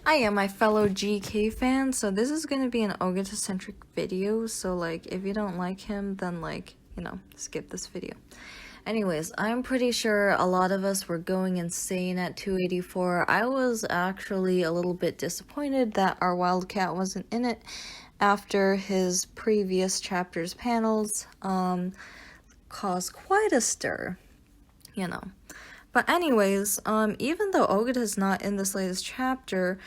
I am my fellow GK fans, so this is gonna be an Ogata-centric video, so like, if you don't like him, then like, skip this video. Anyways, I'm pretty sure a lot of us were going insane at 284. I was actually a little bit disappointed that our Wildcat wasn't in it after his previous chapter's panels caused quite a stir, But anyways, even though Ogata's not in this latest chapter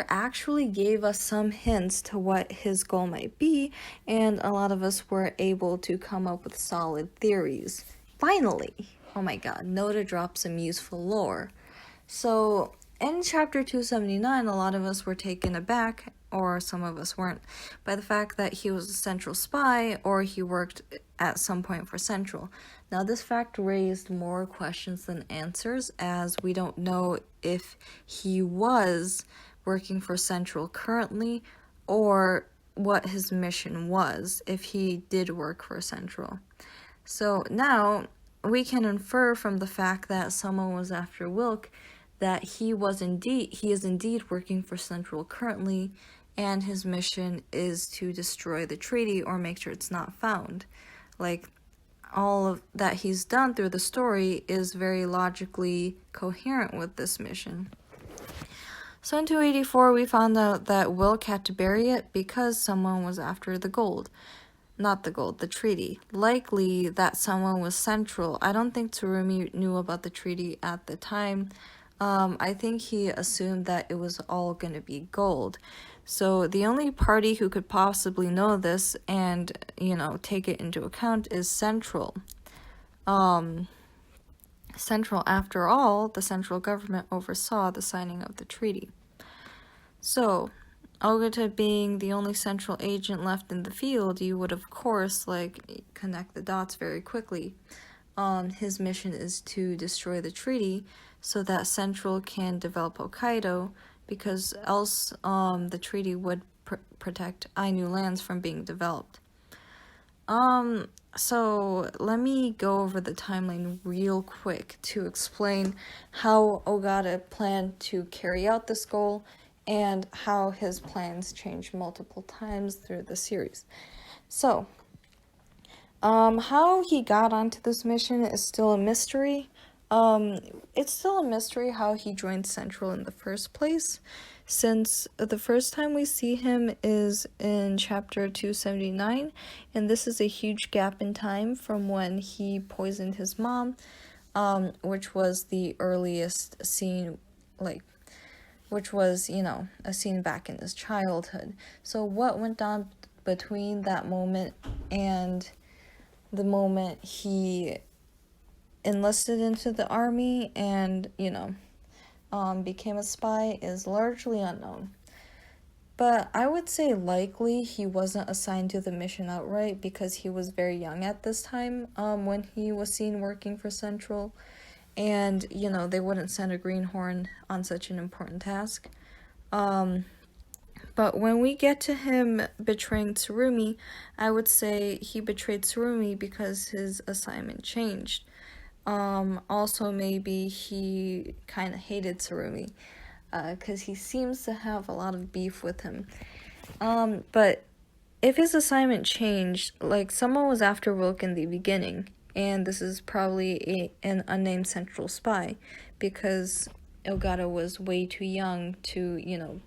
actually gave us some hints to what his goal might be, and a lot of us were able to come up with solid theories. Finally! Oh my god, Noda dropped some useful lore. So, in chapter 279, a lot of us were taken aback, or some of us weren't, by the fact that he was a Central spy, or he worked at some point for Central. Now, this fact raised more questions than answers, as we don't know if he was working for Central currently, or what his mission was, if he did work for Central. So now, we can infer from the fact that someone was after Wilk that he is indeed working for Central currently, and his mission is to destroy the treaty or make sure it's not found. Like, all of that he's done through the story is very logically coherent with this mission. So in 284, we found out that Wilk had to bury it because someone was after the gold. Not the gold, the treaty. Likely that someone was Central. I don't think Tsurumi knew about the treaty at the time. I think he assumed that it was all going to be gold. So the only party who could possibly know this and, take it into account is Central. Central, after all, the central government oversaw the signing of the treaty. So, Ogata being the only Central agent left in the field, you would of course, connect the dots very quickly. His mission is to destroy the treaty so that Central can develop Hokkaido, because else the treaty would protect Ainu lands from being developed. So let me go over the timeline real quick to explain how Ogata planned to carry out this goal and how his plans changed multiple times through the series. So, how he got onto this mission is still a mystery. It's still a mystery how he joined Central in the first place, since the first time we see him is in chapter 279, and this is a huge gap in time from when he poisoned his mom, which was the earliest scene, which was, a scene back in his childhood. So what went on between that moment and the moment he enlisted into the army and, became a spy is largely unknown. But I would say likely he wasn't assigned to the mission outright because he was very young at this time when he was seen working for Central. And, they wouldn't send a greenhorn on such an important task. But when we get to him betraying Tsurumi, I would say he betrayed Tsurumi because his assignment changed. Also maybe he kind of hated Tsurumi, because he seems to have a lot of beef with him. But if his assignment changed, someone was after Wilk in the beginning, and this is probably an unnamed Central spy, because Ogata was way too young to,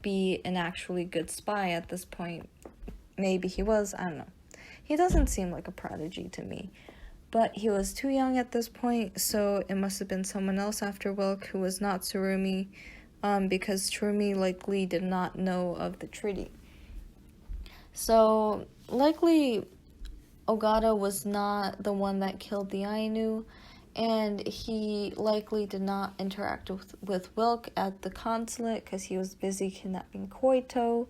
be an actually good spy at this point. Maybe he was, I don't know. He doesn't seem like a prodigy to me. But he was too young at this point, so it must have been someone else after Wilk who was not Tsurumi, because Tsurumi likely did not know of the treaty. So, likely Ogata was not the one that killed the Ainu, and he likely did not interact with Wilk at the consulate because he was busy kidnapping Koito.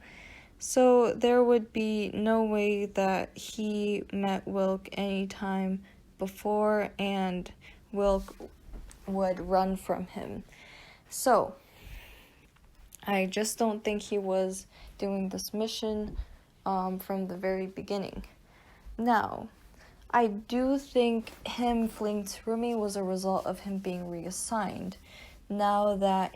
So there would be no way that he met Wilk anytime before and Wilk would run from him. So I just don't think he was doing this mission from the very beginning. Now, I do think him fleeing Tsurumi was a result of him being reassigned, now that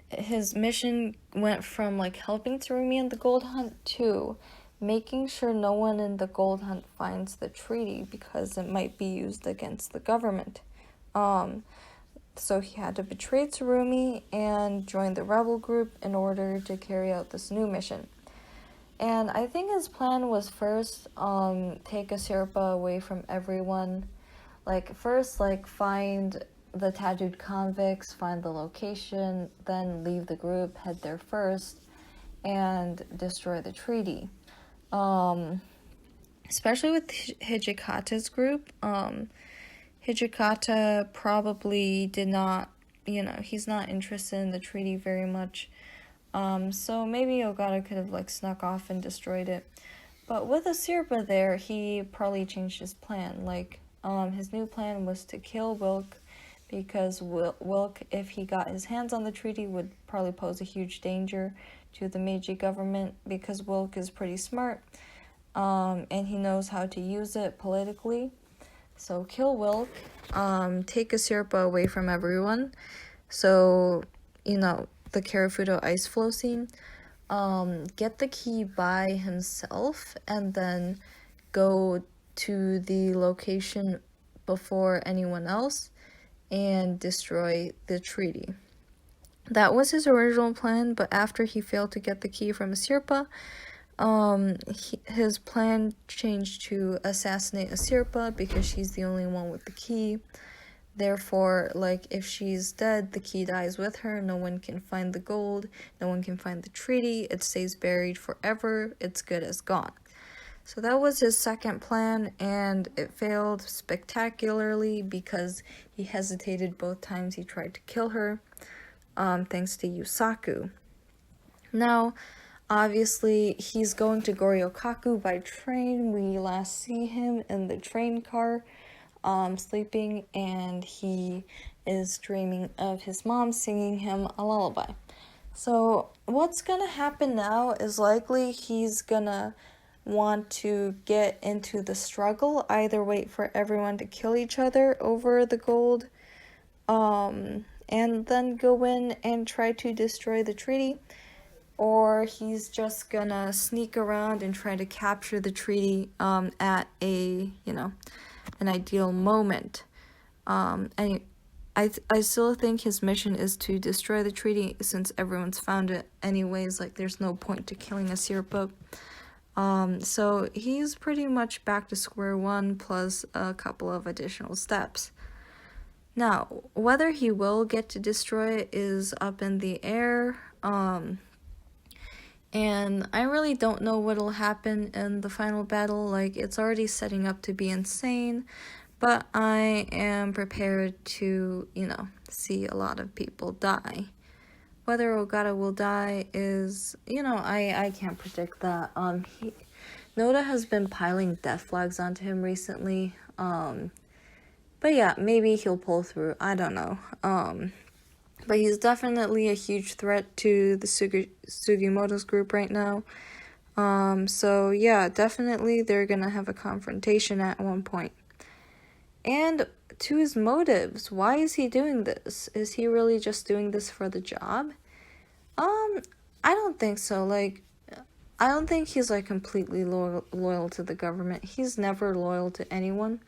his mission went from like helping Terumi in the gold hunt to making sure no one in the gold hunt finds the treaty because it might be used against the government. So he had to betray Terumi and join the rebel group in order to carry out this new mission. And I think his plan was first take a Sherpa away from everyone. Like first find the tattooed convicts, find the location, then leave the group, head there first, and destroy the treaty. Especially with Hijikata's group, Hijikata probably did not, he's not interested in the treaty very much. So maybe Ogata could have snuck off and destroyed it. But with Asirpa there, he probably changed his plan. His new plan was to kill Wilk because Wilk, if he got his hands on the treaty, would probably pose a huge danger to the Meiji government because Wilk is pretty smart, and he knows how to use it politically. So kill Wilk, take Asirpa away from everyone. So, the Karafuto ice flow scene. Get the key by himself and then go to the location before anyone else and destroy the treaty. That was his original plan, but after he failed to get the key from Asirpa, his plan changed to assassinate Asirpa because she's the only one with the key. Therefore, if she's dead, the key dies with her. No one can find the gold. No one can find the treaty. It stays buried forever. It's good as gone. So that was his second plan, and it failed spectacularly because he hesitated both times he tried to kill her, thanks to Yusaku. Now, obviously, he's going to Goryokaku by train. We last see him in the train car, sleeping, and he is dreaming of his mom singing him a lullaby. So what's gonna happen now is likely he's gonna want to get into the struggle, either wait for everyone to kill each other over the gold, and then go in and try to destroy the treaty, or he's just gonna sneak around and try to capture the treaty at an ideal moment. And I still think his mission is to destroy the treaty since everyone's found it anyways. There's no point to killing Asirpa. So he's pretty much back to square one plus a couple of additional steps. Now, whether he will get to destroy it is up in the air. And I really don't know what'll happen in the final battle. It's already setting up to be insane, but I am prepared to, see a lot of people die. Whether Ogata will die is, I can't predict that. Noda has been piling death flags onto him recently. But yeah, maybe he'll pull through. I don't know. But he's definitely a huge threat to the Sugimoto's group right now. So yeah, definitely they're gonna have a confrontation at one point. And to his motives, why is he doing this? Is he really just doing this for the job? I don't think so. I don't think he's completely loyal to the government. He's never loyal to anyone.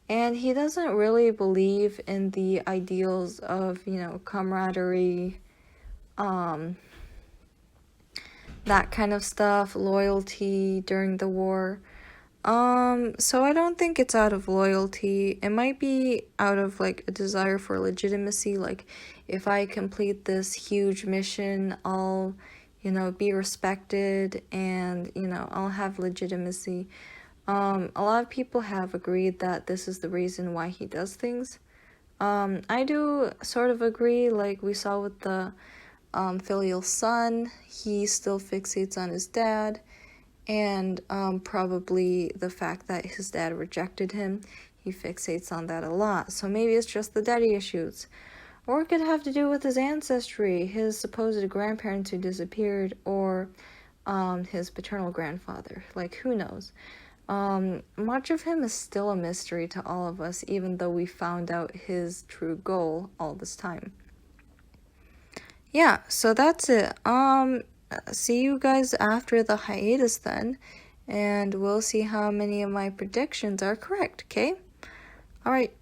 And he doesn't really believe in the ideals of, camaraderie, that kind of stuff, loyalty during the war. So I don't think it's out of loyalty. It might be out of a desire for legitimacy. If I complete this huge mission, I'll, be respected and, I'll have legitimacy. A lot of people have agreed that this is the reason why he does things. I do sort of agree, we saw with the filial son, he still fixates on his dad, and probably the fact that his dad rejected him, he fixates on that a lot. So maybe it's just the daddy issues. Or it could have to do with his ancestry, his supposed grandparents who disappeared, or his paternal grandfather. Who knows? Much of him is still a mystery to all of us, even though we found out his true goal all this time. Yeah, so that's it. See you guys after the hiatus then, and we'll see how many of my predictions are correct, okay? Alright.